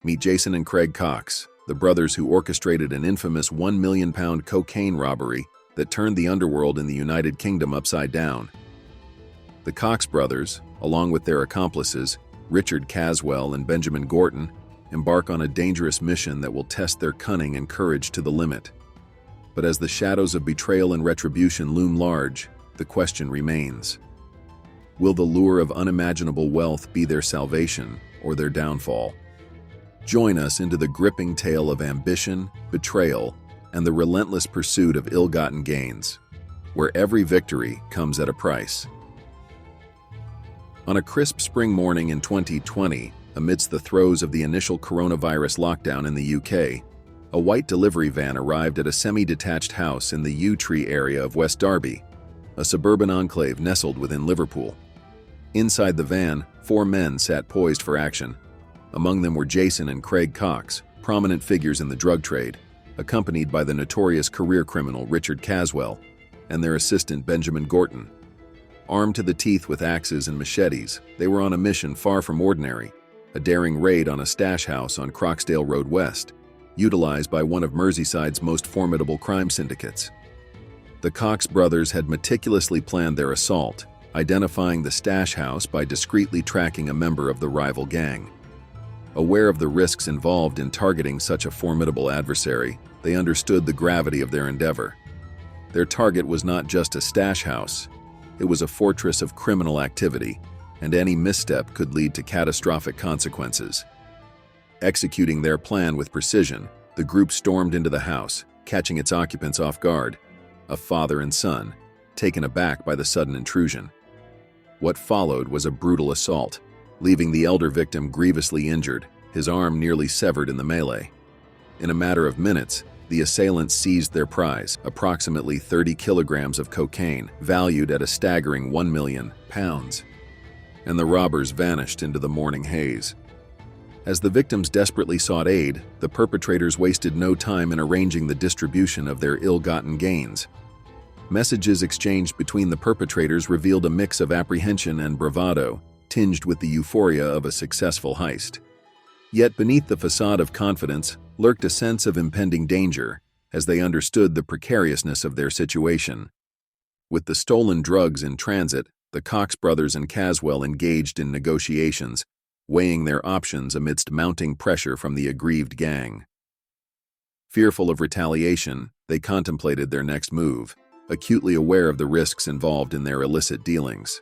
Meet Jason and Craig Cox, the brothers who orchestrated an infamous £1 million cocaine robbery that turned the underworld in the United Kingdom upside down. The Cox brothers, along with their accomplices, Caswell and Benjamin Gorten, embark on a dangerous mission that will test their cunning and courage to the limit. But as the shadows of betrayal and retribution loom large, the question remains: will the lure of unimaginable wealth be their salvation or their downfall? Join us into the gripping tale of ambition, betrayal, and the relentless pursuit of ill-gotten gains, where every victory comes at a price. On a crisp spring morning in 2020, amidst the throes of the initial coronavirus lockdown in the UK, a white delivery van arrived at a semi-detached house in the Yew Tree area of West Derby, a suburban enclave nestled within Liverpool. Inside the van, 4 men sat poised for action. Among them were Jason and Craig Cox, prominent figures in the drug trade, accompanied by the notorious career criminal Richard Caswell and their assistant Benjamin Gorten. Armed to the teeth with axes and machetes, they were on a mission far from ordinary, a daring raid on a stash house on Croxdale Road West, utilized by one of Merseyside's most formidable crime syndicates. The Cox brothers had meticulously planned their assault, identifying the stash house by discreetly tracking a member of the rival gang. Aware of the risks involved in targeting such a formidable adversary, they understood the gravity of their endeavor. Their target was not just a stash house, it was a fortress of criminal activity, and any misstep could lead to catastrophic consequences. Executing their plan with precision, the group stormed into the house, catching its occupants off guard, a father and son, taken aback by the sudden intrusion. What followed was a brutal assault, leaving the elder victim grievously injured, his arm nearly severed in the melee. In a matter of minutes, the assailants seized their prize, approximately 30 kilograms of cocaine, valued at a staggering £1 million, and the robbers vanished into the morning haze. As the victims desperately sought aid, the perpetrators wasted no time in arranging the distribution of their ill-gotten gains. Messages exchanged between the perpetrators revealed a mix of apprehension and bravado, tinged with the euphoria of a successful heist. Yet beneath the facade of confidence lurked a sense of impending danger, as they understood the precariousness of their situation. With the stolen drugs in transit, the Cox brothers and Caswell engaged in negotiations, weighing their options amidst mounting pressure from the aggrieved gang. Fearful of retaliation, they contemplated their next move, acutely aware of the risks involved in their illicit dealings.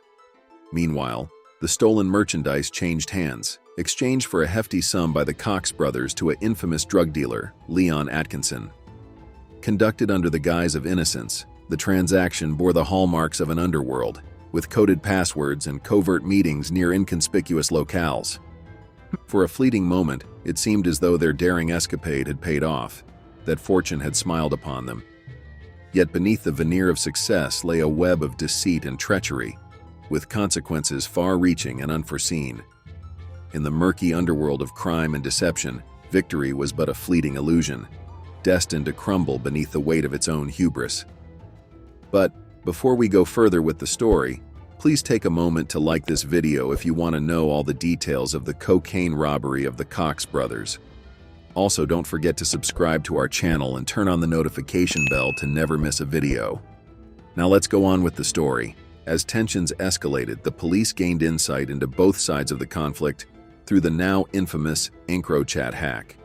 Meanwhile, the stolen merchandise changed hands, exchanged for a hefty sum by the Cox brothers to an infamous drug dealer, Leon Atkinson. Conducted under the guise of innocence, the transaction bore the hallmarks of an underworld, with coded passwords and covert meetings near inconspicuous locales. For a fleeting moment, it seemed as though their daring escapade had paid off, that fortune had smiled upon them. Yet beneath the veneer of success lay a web of deceit and treachery, with consequences far-reaching and unforeseen. In the murky underworld of crime and deception, victory was but a fleeting illusion, destined to crumble beneath the weight of its own hubris. But before we go further with the story, please take a moment to like this video if you want to know all the details of the cocaine robbery of the Cox brothers. Also, don't forget to subscribe to our channel and turn on the notification bell to never miss a video. Now let's go on with the story. As tensions escalated, the police gained insight into both sides of the conflict through the now infamous EncroChat hack.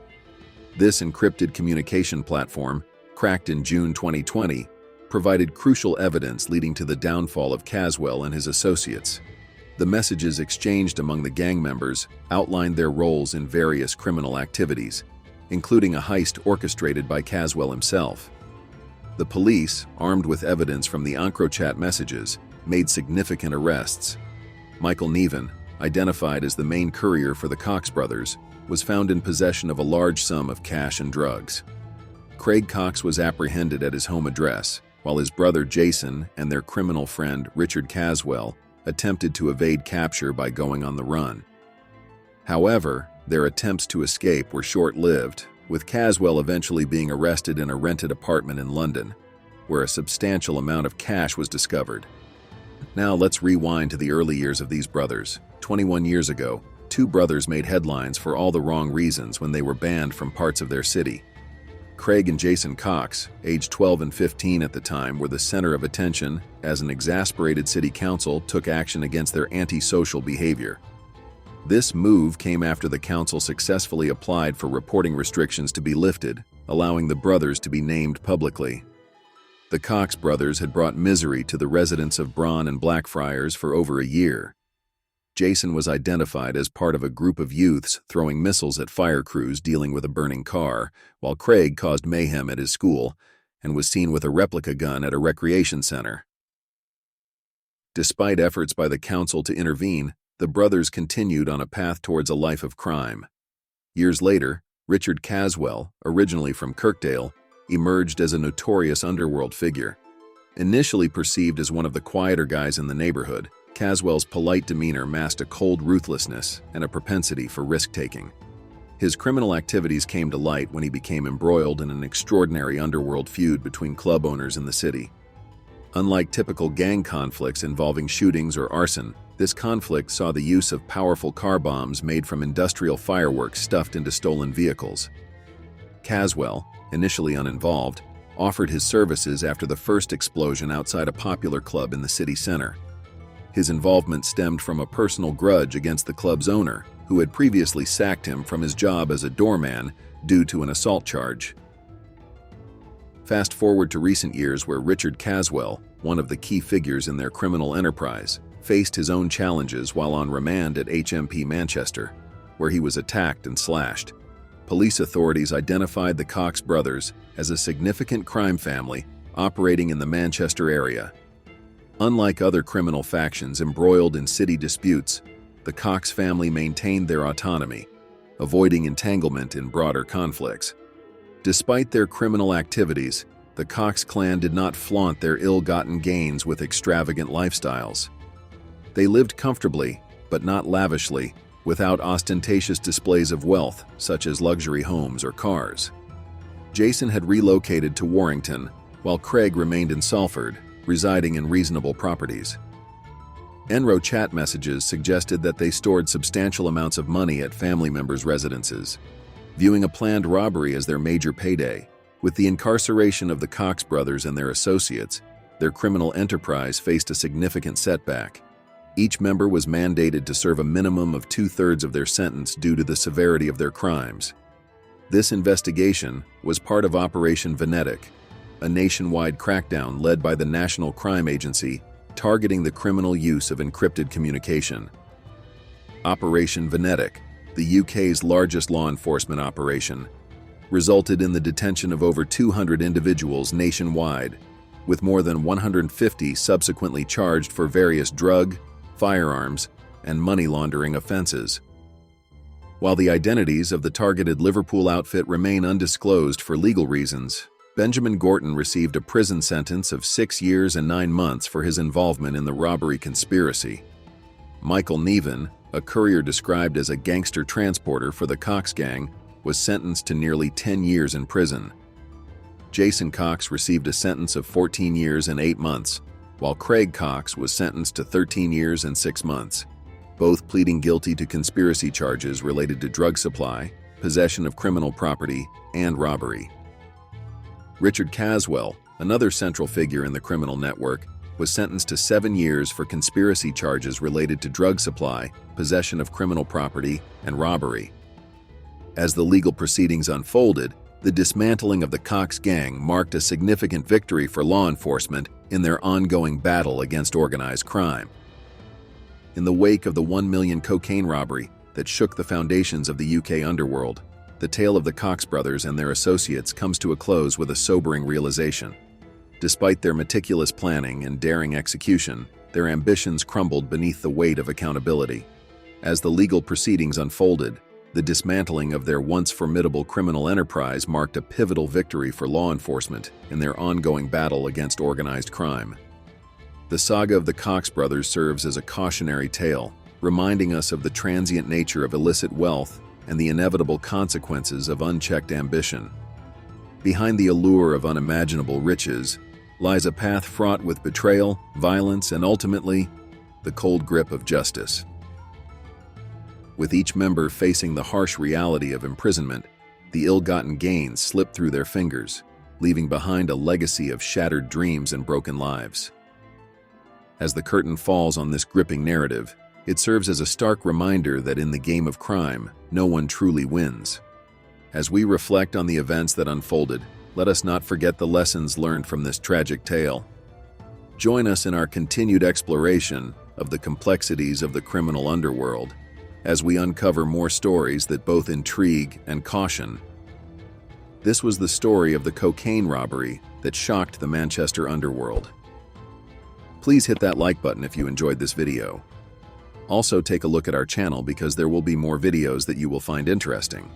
This encrypted communication platform, cracked in June 2020, provided crucial evidence leading to the downfall of Caswell and his associates. The messages exchanged among the gang members outlined their roles in various criminal activities, including a heist orchestrated by Caswell himself. The police, armed with evidence from the EncroChat messages, made significant arrests. Michael Neven, identified as the main courier for the Cox brothers, was found in possession of a large sum of cash and drugs. Craig Cox was apprehended at his home address, while his brother Jason and their criminal friend Richard Caswell attempted to evade capture by going on the run. However, their attempts to escape were short-lived, with Caswell eventually being arrested in a rented apartment in London, where a substantial amount of cash was discovered. Now let's rewind to the early years of these brothers. 21 years ago, two brothers made headlines for all the wrong reasons when they were banned from parts of their city. Craig and Jason Cox, aged 12 and 15 at the time, were the center of attention as an exasperated city council took action against their antisocial behavior. This move came after the council successfully applied for reporting restrictions to be lifted, allowing the brothers to be named publicly. The Cox brothers had brought misery to the residents of Braun and Blackfriars for over a year. Jason was identified as part of a group of youths throwing missiles at fire crews dealing with a burning car, while Craig caused mayhem at his school and was seen with a replica gun at a recreation center. Despite efforts by the council to intervene, the brothers continued on a path towards a life of crime. Years later, Richard Caswell, originally from Kirkdale, emerged as a notorious underworld figure. Initially perceived as one of the quieter guys in the neighborhood, Caswell's polite demeanor masked a cold ruthlessness and a propensity for risk-taking. His criminal activities came to light when he became embroiled in an extraordinary underworld feud between club owners in the city. Unlike typical gang conflicts involving shootings or arson, this conflict saw the use of powerful car bombs made from industrial fireworks stuffed into stolen vehicles. Caswell, initially uninvolved, offered his services after the first explosion outside a popular club in the city center. His involvement stemmed from a personal grudge against the club's owner, who had previously sacked him from his job as a doorman due to an assault charge. Fast forward to recent years where Richard Caswell, one of the key figures in their criminal enterprise, faced his own challenges while on remand at HMP Manchester, where he was attacked and slashed. Police authorities identified the Cox brothers as a significant crime family operating in the Manchester area. Unlike other criminal factions embroiled in city disputes, the Cox family maintained their autonomy, avoiding entanglement in broader conflicts. Despite their criminal activities, the Cox clan did not flaunt their ill-gotten gains with extravagant lifestyles. They lived comfortably, but not lavishly, without ostentatious displays of wealth, such as luxury homes or cars. Jason had relocated to Warrington, while Craig remained in Salford, residing in reasonable properties. Enro chat messages suggested that they stored substantial amounts of money at family members' residences, viewing a planned robbery as their major payday. With the incarceration of the Cox brothers and their associates, their criminal enterprise faced a significant setback. Each member was mandated to serve a minimum of 2/3 of their sentence due to the severity of their crimes. This investigation was part of Operation Venetic, a nationwide crackdown led by the National Crime Agency targeting the criminal use of encrypted communication. Operation Venetic, the UK's largest law enforcement operation, resulted in the detention of over 200 individuals nationwide, with more than 150 subsequently charged for various drug, firearms, and money laundering offenses. While the identities of the targeted Liverpool outfit remain undisclosed for legal reasons, Benjamin Gorten received a prison sentence of 6 years and 9 months for his involvement in the robbery conspiracy. Michael Neven, a courier described as a gangster transporter for the Cox gang, was sentenced to nearly 10 years in prison. Jason Cox received a sentence of 14 years and 8 months, while Craig Cox was sentenced to 13 years and 6 months, both pleading guilty to conspiracy charges related to drug supply, possession of criminal property, and robbery. Richard Caswell, another central figure in the criminal network, was sentenced to 7 years for conspiracy charges related to drug supply, possession of criminal property, and robbery. As the legal proceedings unfolded, the dismantling of the Cox gang marked a significant victory for law enforcement in their ongoing battle against organized crime. In the wake of the 1 million cocaine robbery that shook the foundations of the UK underworld, the tale of the Cox brothers and their associates comes to a close with a sobering realization. Despite their meticulous planning and daring execution, their ambitions crumbled beneath the weight of accountability. As the legal proceedings unfolded, the dismantling of their once formidable criminal enterprise marked a pivotal victory for law enforcement in their ongoing battle against organized crime. The saga of the Cox brothers serves as a cautionary tale, reminding us of the transient nature of illicit wealth and the inevitable consequences of unchecked ambition. Behind the allure of unimaginable riches lies a path fraught with betrayal, violence, and ultimately, the cold grip of justice. With each member facing the harsh reality of imprisonment, the ill-gotten gains slip through their fingers, leaving behind a legacy of shattered dreams and broken lives. As the curtain falls on this gripping narrative, it serves as a stark reminder that in the game of crime, no one truly wins. As we reflect on the events that unfolded, let us not forget the lessons learned from this tragic tale. Join us in our continued exploration of the complexities of the criminal underworld as we uncover more stories that both intrigue and caution. This was the story of the cocaine robbery that shocked the Manchester underworld. Please hit that like button if you enjoyed this video. Also, take a look at our channel because there will be more videos that you will find interesting.